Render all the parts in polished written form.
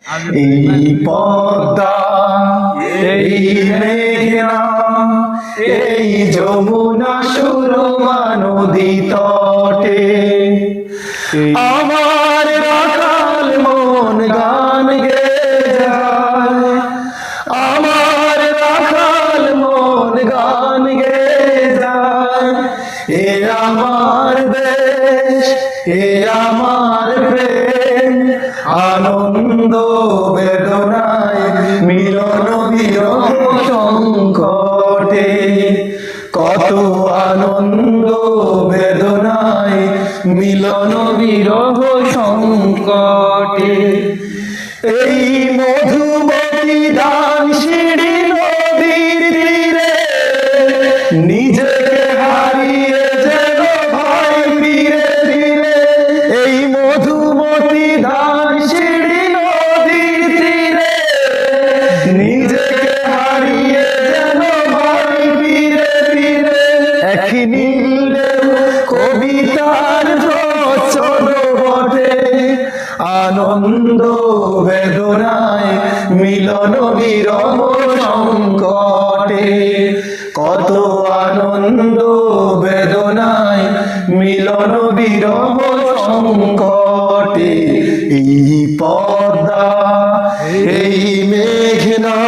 এই পদ্মা, এই মেঘনা, এই যমুনা সুরমা নদী তটে আমার রাখাল মন গান গেয়ে যায়, আমার রাখাল মন গান গেয়ে যায়। এ আমার দেশ, এ আমার প্রেম, আনন্দ বেদনায় মিলন বিরহ সংকটে, কত আনন্দ বেদনায় মিলন বিরহ সংকটে। এই মধুমতি দান সিঁড়ি নদীর তীরে নিজেকে হারিয়ে যেন ভাই ফিরে ফিরে, এই মধুমতি দান সিঁড়ি নদীর তীরে নিজেকে হারিয়ে যেন ভাই ফিরে ফিরে। এক নীল কবিতার রচন বটে, আনন্দ বেদনায় মিলন বিরহ সংকটে, কত আনন্দ বেদনায় মিলন বিরহ সংকটে। এই পদ্মা, এই মেঘনা,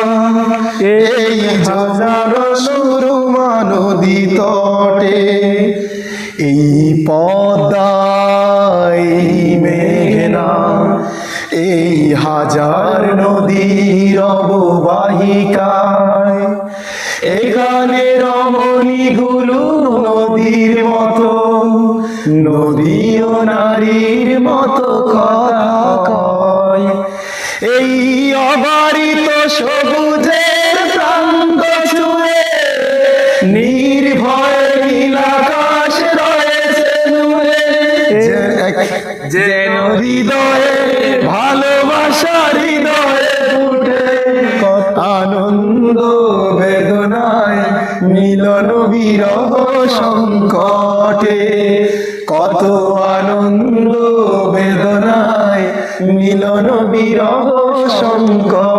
এই হাজারো সুরমা নদী তটে, এই পদ্মা, এই মেঘনা, এই হাজার নদীর অববাহিকায় এখানে রমণীগুলো নদীর মতো, নদী ও নারীর মতো কথা কয়। এই অবারিত সবুজের প্রান্ত ছুঁয়ে নির্ভয় নীলাকাশ রয়েছে নুয়ে, যেন হৃদয়ে ভালোবাসার হৃদয়ে ফুটে, আনন্দ বেদনায় মিলন বিরহ সংকটে, কত আনন্দ বেদনায় মিলন বিরহ সংকটে।